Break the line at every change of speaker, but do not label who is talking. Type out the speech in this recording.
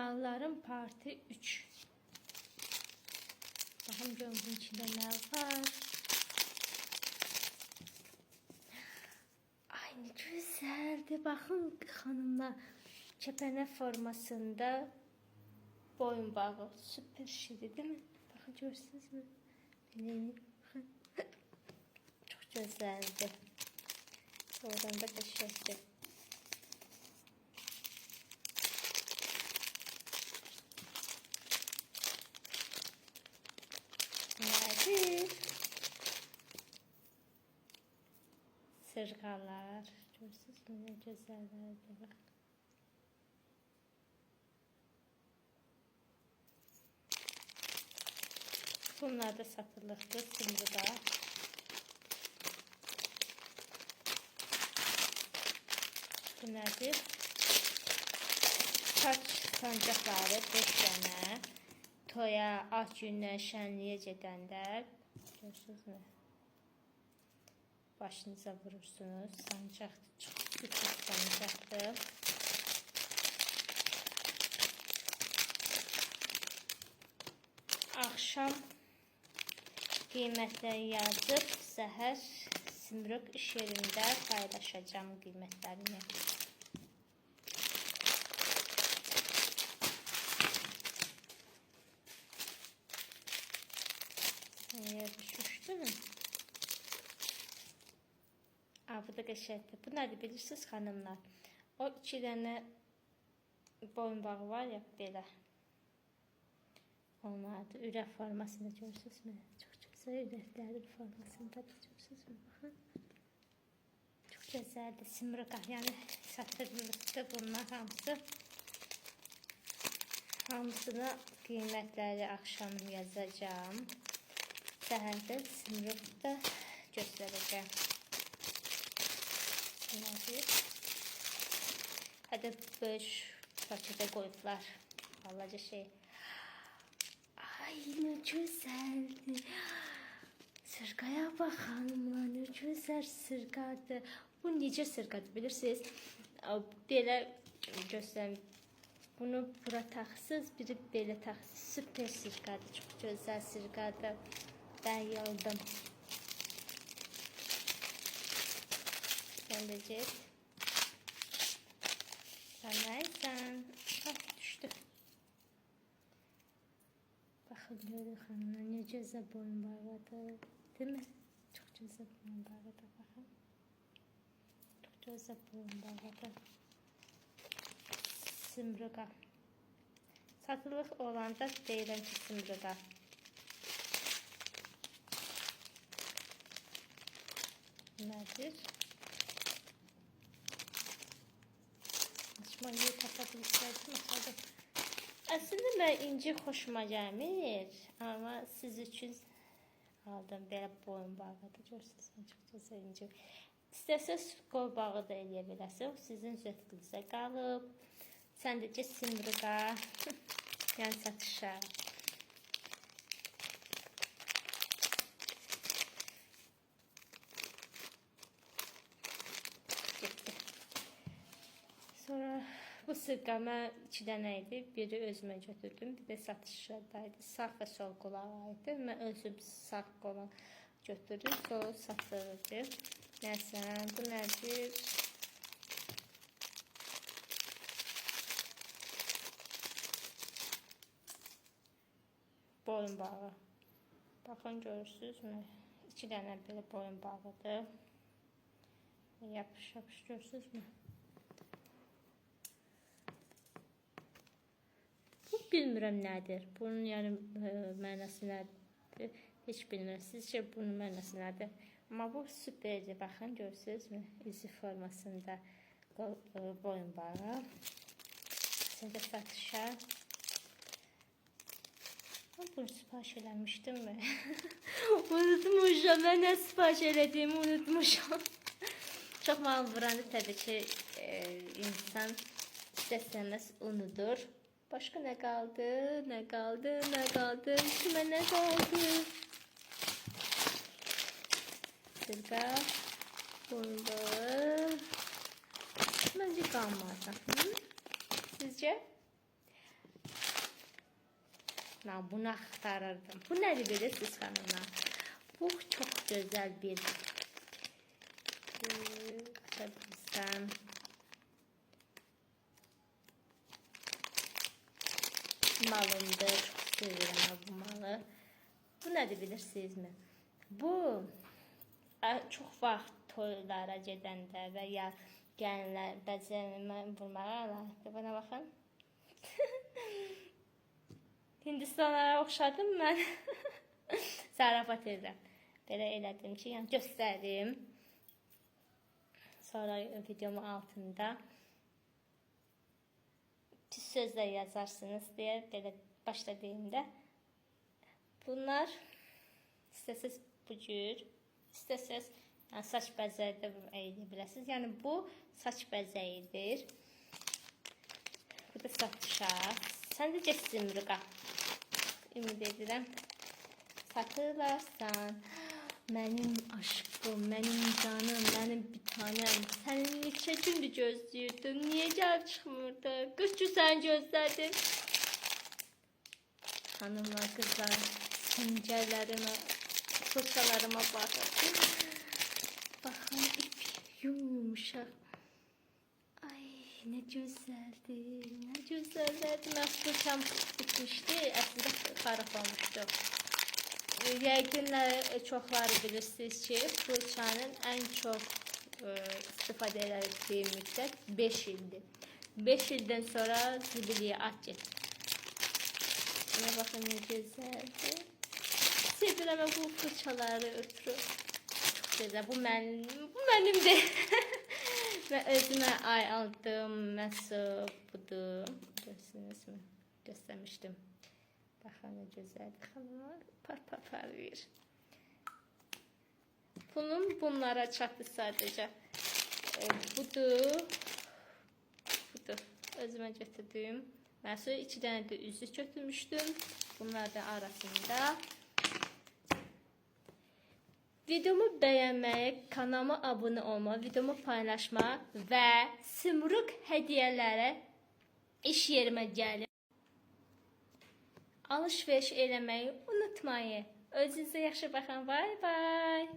Sırğalıların parti 3. Baxın görün bunun içində nə var. Ay ne güzeldi. Baxın xanımlar, kəpənə formasında boyunbağı. Süper şeydi değil mi? Baxın görürsünüz mü? Baxın. Çok güzeldi. Oradan da qəşəngdir. Nədir? Sırğalar. Görürsünüz mü? Ne güzellerdi. Bak. Bunlar da satılıqdır. Sımrıda. Bu nədir? Saç sancaqları 5 dənə. Toya, ad günlər, şənliyə gedəndə. Görürsünüz mü? Başınıza vurursunuz. Sancaqdır. Çox küçük sancaqdır. Akşam qiymətləri yazıb səhər Simruk iş yerində paylaşacağım qiymətlərini. Yer düşmüşdü mü? Bu da qəşəngdir. Bu nədir bilirsiniz xanımlar? O 2 dənə boyunbağı var ya belə. Onlardır. Ürək formasında görürsünüz mü? Çox güzel ürəklərin formasında görürsünüz mü? Baxın. Çox gözəldir. Simruk, yəni satırlıqdır bunlar hamısı. Hamısına qiymətləri axşam yazacağım. Səhərdə Simrukda göstərəcəm. Nədir? Hədə böyük paketə qoyublar. Vallaca şey. Ay ne güzeldi. Sırğaya bax hanımlar, ne güzel sırğadır. Bu necə sırğadır bilirsiniz? Belə göstərim. Bunu bura taxsız, biri belə taxsız. Süper sırğadır. Çox gözəl sırğadır. Bayıldım. Sen de get. Sen neysen? Ay düştü. Bakın görün hanımlar, ne güzel boyunbağıdır. Değil mi? Çok güzel boyunbağıdır bakın. Çok güzel boyunbağıdır. Simruqa. Satılıq olanda deyirəm ki Simruqa. Nədir? Açmayı tapabilirsiniz. Aslında ben inci xoşuma gəlmir, ama siz üçün aldım belə boyunbağıdır. Görürsünüz, çox gözəl inci. İstəsəz qol bağı da eləyə bilərsiniz. Sizin zövqünüzə qalıb. Səndəcə Simruqa, yəni satışa. Sonra bu sırğama 2 dənə idi. Biri özümə götürdüm, bir də satışdaydı. Sağ və sol qulağa idi. Mən özüm sağ qulağa götürdüm, sol satırdı. Məsələn, bu nədir? Boyunbağı. Baxın görürsünüz mü? 2 dənə belə boyunbağıdır. Yapış yapış görürsünüz mü? Bilmirəm nədir. Bunun yəni mənası nədir? Heç bilmirəm. Sizcə bunun mənası nədir? Amma bu süperdir. Baxın görürsünüz mü? İzi formasında boyunbağı. Sizə satışa. Bunu sipariş eləmişdim mi? Unutmuşam. Mən nə sipariş elədiyimi unutmuşam. Çox mal vuranı təbii ki insan istəsəməz unudur. Başka ne kaldı? Ne kaldı? Ne kaldı? Kime ne kaldı? Sırğa. Bunda. Bence kalmadı. Sizce? Ben bunu axtarırdım. Bu nədir bilirsiniz xanımlar? Bu çox gözəl bir açabilirsem malımdır. Çox sevirəm bu malı. Bu nədir bilirsinizmi? Bu çox vaxt toylara gedəndə və ya gəlinlər bəzənmə vurmağa alaydı. Bana baxın. Hindistanlara oxşadım mən. Zarafat edirəm. Belə elədim ki, yəni göstərim. Sonra videomun altında pis sözlər yazarsınız deyə belə başda deyim də. Bunlar istəsəz bu cür, istəsəz yəni saç bəzəyi də edə biləsiniz. Yəni bu saç bəzəyidir. Bu da satışa. Sən də getsin Mürqa. Ümid edirəm. Satırlarsan. Mənim aşkım, mənim canım, mənim bir tanem. Səni neçə gündür gözləyirdim. Niyə gəlib çıxmırdı? 40 gün səni gözlədim. Hanımlar, qızlar, sincərlərimə, fırçalarıma baxın. Baxın, ip yumuşaq. Ay, nə gözəldir, nə gözəldir. Mən fırçam bitmişdi, əslində xarab olmuşdu. Yəqin çoxları bilirsiniz ki, fırçanın ən çox istifadə edildiyi müddət 5 ildir. 5 ildən sonra zibiliyə at get. Buna baxın nə gözəldir. Sevirəm bu fırçaları ötürü. Çox gözəl. Bu mənimdir. Mən özümə ay aldım. Məhsul budur. Görsünüzmü? Göstərmişdim. Baxın nə gözəldir. Xanımlar parlayır. Bunlara çatdı sadəcə. Budur. Özümə götürdüm. Mən sonra 2 dənə də üzük götürmüşdüm. Bunlar da arasında. Videomu bəyənmək, kanalıma abunə olma, videomu paylaşma və Sımrıq hədiyələrə iş yerimə gəlin. Alış-veriş eləməyi unutmayın. Özünüzə yaxşı baxın. Bye bye.